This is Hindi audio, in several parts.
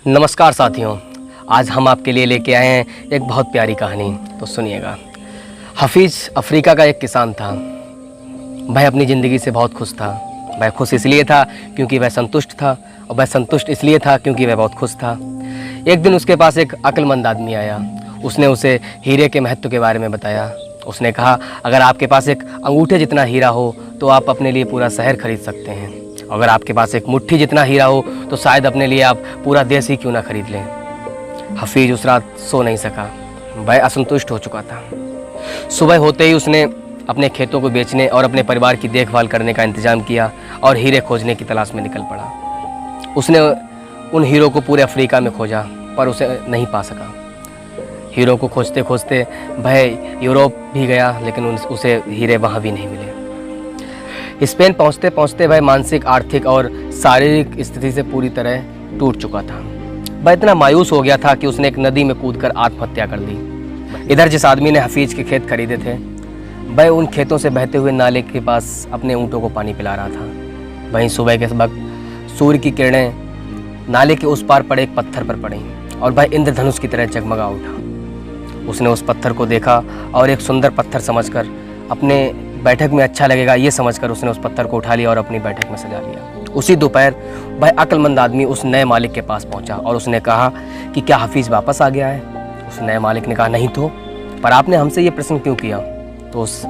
नमस्कार साथियों, आज हम आपके लिए लेके आए हैं एक बहुत प्यारी कहानी। तो सुनिएगा। हफीज़ अफ्रीका का एक किसान था। वह अपनी ज़िंदगी से बहुत खुश था। वह खुश इसलिए था क्योंकि वह संतुष्ट था, और वह संतुष्ट इसलिए था क्योंकि वह बहुत खुश था। एक दिन उसके पास एक अक्लमंद आदमी आया। उसने उसे हीरे के महत्व के बारे में बताया। उसने कहा, अगर आपके पास एक अंगूठे जितना हीरा हो तो आप अपने लिए पूरा शहर खरीद सकते हैं। अगर आपके पास एक मुट्ठी जितना हीरा हो तो शायद अपने लिए आप पूरा देश ही क्यों ना खरीद लें। हफीज़ उस रात सो नहीं सका। वह असंतुष्ट हो चुका था। सुबह होते ही उसने अपने खेतों को बेचने और अपने परिवार की देखभाल करने का इंतज़ाम किया और हीरे खोजने की तलाश में निकल पड़ा। उसने उन हीरों को पूरे अफ्रीका में खोजा, पर उसे नहीं पा सका। हीरों को खोजते खोजते वह यूरोप भी गया, लेकिन उसे हीरे वहाँ भी नहीं मिले। स्पेन पहुँचते पहुँचते वह मानसिक, आर्थिक और शारीरिक स्थिति से पूरी तरह टूट चुका था। वह इतना मायूस हो गया था कि उसने एक नदी में कूदकर आत्महत्या कर दी। इधर जिस आदमी ने हफीज़ के खेत खरीदे थे, वह उन खेतों से बहते हुए नाले के पास अपने ऊँटों को पानी पिला रहा था। वहीं सुबह के वक्त सूर्य की किरणें नाले के उस पार पड़े एक पत्थर पर पड़ी और वह इंद्रधनुष की तरह जगमगा उठा। उसने उस पत्थर को देखा और एक सुंदर पत्थर समझकर, अपने बैठक में अच्छा लगेगा ये समझकर उसने उस पत्थर को उठा लिया और अपनी बैठक में सजा लिया। उसी दोपहर वह अक्लमंद आदमी उस नए मालिक के पास पहुंचा और उसने कहा कि क्या हफीज़ वापस आ गया है। उस नए मालिक ने कहा, नहीं तो, पर आपने हमसे ये प्रश्न क्यों किया। तो उस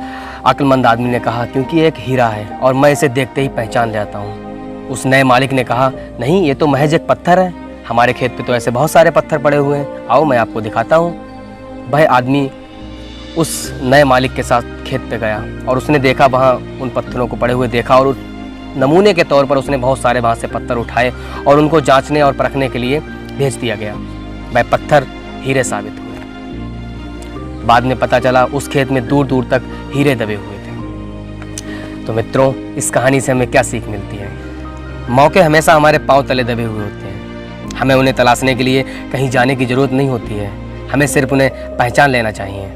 अक्लमंद आदमी ने कहा, क्योंकि ये एक हीरा है और मैं इसे देखते ही पहचान जाता हूँ। उस नए मालिक ने कहा, नहीं, ये तो महज एक पत्थर है। हमारे खेत पे तो ऐसे बहुत सारे पत्थर पड़े हुए हैं, आओ मैं आपको दिखाता हूँ। वह आदमी उस नए मालिक के साथ खेत पे गया और उसने देखा, वहाँ उन पत्थरों को पड़े हुए देखा और नमूने के तौर पर उसने बहुत सारे वहाँ से पत्थर उठाए और उनको जांचने और परखने के लिए भेज दिया गया। वह पत्थर हीरे साबित हुए। बाद में पता चला उस खेत में दूर दूर तक हीरे दबे हुए थे। तो मित्रों, इस कहानी से हमें क्या सीख मिलती है? मौके हमेशा हमारे पांव तले दबे हुए होते हैं। हमें उन्हें तलाशने के लिए कहीं जाने की ज़रूरत नहीं होती है। हमें सिर्फ उन्हें पहचान लेना चाहिए।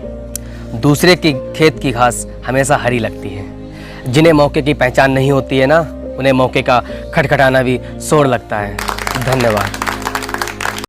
दूसरे की खेत की घास हमेशा हरी लगती है। जिन्हें मौके की पहचान नहीं होती है ना, उन्हें मौके का खटखटाना भी शोर लगता है। धन्यवाद।